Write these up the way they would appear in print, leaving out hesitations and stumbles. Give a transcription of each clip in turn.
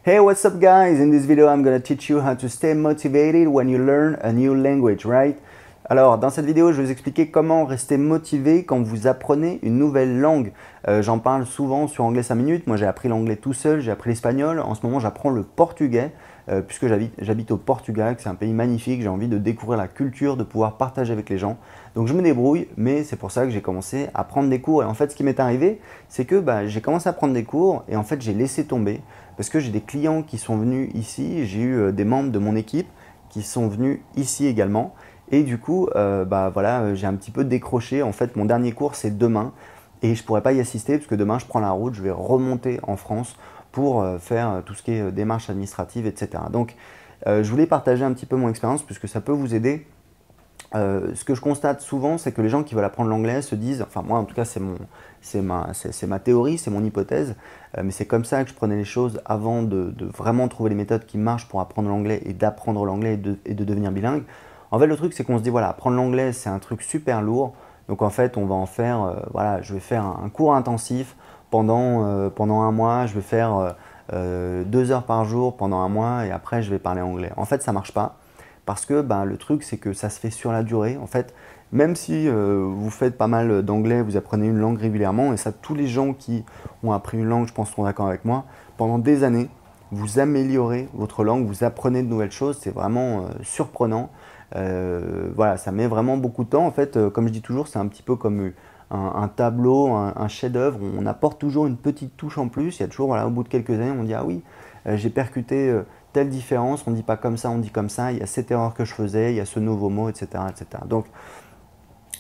Hey, what's up guys? In this video, I'm gonna teach you how to stay motivated when you learn a new language, right? Alors, dans cette vidéo, je vais vous expliquer comment rester motivé quand vous apprenez une nouvelle langue. J'en parle souvent sur Anglais 5 minutes. Moi, j'ai appris l'anglais tout seul, j'ai appris l'espagnol. En ce moment, j'apprends le portugais puisque j'habite au Portugal, que c'est un pays magnifique. J'ai envie de découvrir la culture, de pouvoir partager avec les gens. Donc, je me débrouille, mais c'est pour ça que j'ai commencé à prendre des cours. Et en fait, ce qui m'est arrivé, c'est que j'ai commencé à prendre des cours et en fait, j'ai laissé tomber parce que j'ai des clients qui sont venus ici. J'ai eu des membres de mon équipe qui sont venus ici également. Et du coup, voilà, j'ai un petit peu décroché. En fait, mon dernier cours, c'est demain. Et je ne pourrai pas y assister parce que demain, je prends la route. Je vais remonter en France pour faire tout ce qui est démarches administratives, etc. Donc, je voulais partager un petit peu mon expérience puisque ça peut vous aider. Ce que je constate souvent, c'est que les gens qui veulent apprendre l'anglais se disent, enfin moi en tout cas c'est ma théorie, c'est mon hypothèse, mais c'est comme ça que je prenais les choses avant de vraiment trouver les méthodes qui marchent pour apprendre l'anglais et d'apprendre l'anglais et de devenir bilingue. En fait, le truc, c'est qu'on se dit, voilà, apprendre l'anglais, c'est un truc super lourd. Donc, en fait, on va en faire, voilà, je vais faire un cours intensif pendant un mois. Je vais faire 2 heures par jour pendant un mois et après, je vais parler anglais. En fait, ça ne marche pas parce que le truc, c'est que ça se fait sur la durée. En fait, même si vous faites pas mal d'anglais, vous apprenez une langue régulièrement, et ça, tous les gens qui ont appris une langue, je pense, sont d'accord avec moi, pendant des années, vous améliorez votre langue, vous apprenez de nouvelles choses, c'est vraiment surprenant. Voilà, ça met vraiment beaucoup de temps. En fait, comme je dis toujours, c'est un petit peu comme un tableau, un chef-d'œuvre. On apporte toujours une petite touche en plus. Il y a toujours, voilà, au bout de quelques années, on dit ah oui, j'ai percuté telle différence. On ne dit pas comme ça, on dit comme ça. Il y a cette erreur que je faisais, il y a ce nouveau mot, etc., etc. Donc,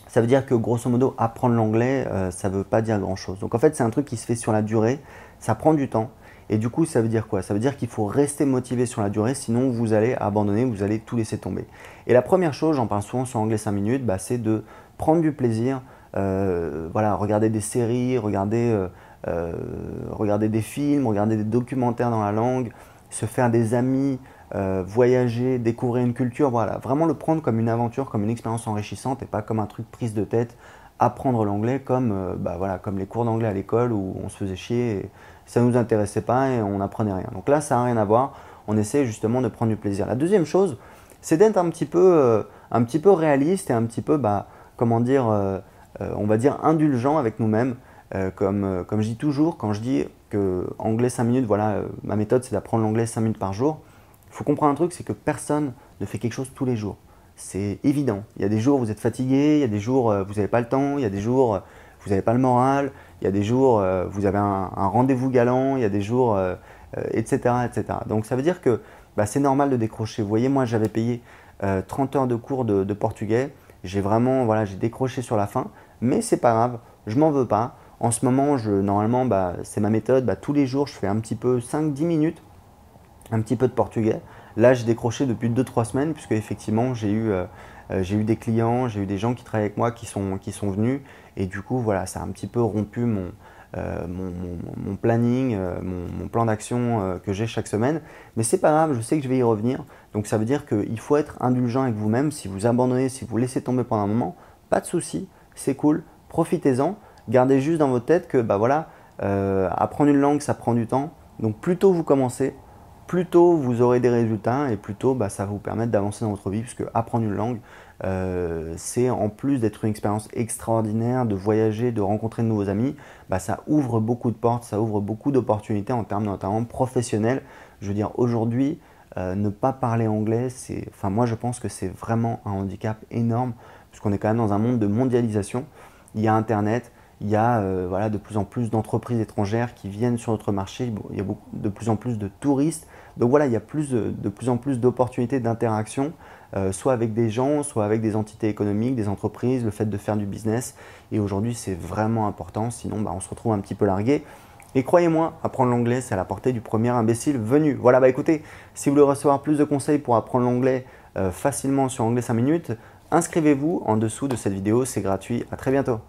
ça veut dire que grosso modo, apprendre l'anglais, ça ne veut pas dire grand-chose. Donc en fait, c'est un truc qui se fait sur la durée. Ça prend du temps. Et du coup, ça veut dire quoi? Ça veut dire qu'il faut rester motivé sur la durée, sinon vous allez abandonner, vous allez tout laisser tomber. Et la première chose, j'en parle souvent sur Anglais 5 minutes, c'est de prendre du plaisir, voilà, regarder des séries, regarder des films, regarder des documentaires dans la langue, se faire des amis, voyager, découvrir une culture, voilà, vraiment le prendre comme une aventure, comme une expérience enrichissante et pas comme un truc prise de tête. Apprendre l'anglais comme, voilà, comme les cours d'anglais à l'école où on se faisait chier et ça ne nous intéressait pas et on n'apprenait rien. Donc là, ça n'a rien à voir. On essaie justement de prendre du plaisir. La deuxième chose, c'est d'être un petit peu réaliste et un petit peu, comment dire, on va dire indulgent avec nous-mêmes. Comme je dis toujours, quand je dis que anglais 5 minutes, voilà, ma méthode c'est d'apprendre l'anglais 5 minutes par jour. Il faut comprendre un truc, c'est que personne ne fait quelque chose tous les jours. C'est évident. Il y a des jours où vous êtes fatigué, il y a des jours où vous n'avez pas le temps, il y a des jours où vous n'avez pas le moral, il y a des jours où vous avez un rendez-vous galant, il y a des jours, etc., etc. Donc ça veut dire que c'est normal de décrocher. Vous voyez, moi j'avais payé 30 heures de cours de portugais. J'ai vraiment, voilà, j'ai décroché sur la fin, mais c'est pas grave, je m'en veux pas. En ce moment, normalement, c'est ma méthode. Tous les jours, je fais un petit peu 5-10 minutes, un petit peu de portugais. Là, j'ai décroché depuis 2-3 semaines, puisque effectivement, j'ai eu des clients, j'ai eu des gens qui travaillent avec moi qui sont venus. Et du coup, voilà, ça a un petit peu rompu mon planning, mon plan d'action que j'ai chaque semaine. Mais c'est pas grave, je sais que je vais y revenir. Donc ça veut dire qu'il faut être indulgent avec vous-même. Si vous abandonnez, si vous laissez tomber pendant un moment, pas de souci, c'est cool, profitez-en. Gardez juste dans votre tête que voilà, apprendre une langue, ça prend du temps. Donc plus tôt vous commencez, plus tôt vous aurez des résultats et plus tôt ça va vous permettre d'avancer dans votre vie, puisque apprendre une langue, c'est en plus d'être une expérience extraordinaire, de voyager, de rencontrer de nouveaux amis, ça ouvre beaucoup de portes, ça ouvre beaucoup d'opportunités en termes notamment professionnels. Je veux dire, aujourd'hui, ne pas parler anglais, moi je pense que c'est vraiment un handicap énorme, puisqu'on est quand même dans un monde de mondialisation. Il y a Internet, il y a voilà, de plus en plus d'entreprises étrangères qui viennent sur notre marché, il y a de plus en plus de touristes. Donc voilà, il y a de plus en plus d'opportunités d'interaction, soit avec des gens, soit avec des entités économiques, des entreprises, le fait de faire du business. Et aujourd'hui, c'est vraiment important, sinon on se retrouve un petit peu largué. Et croyez-moi, apprendre l'anglais, c'est à la portée du premier imbécile venu. Voilà, écoutez, si vous voulez recevoir plus de conseils pour apprendre l'anglais facilement sur Anglais 5 minutes, inscrivez-vous en dessous de cette vidéo, c'est gratuit. À très bientôt.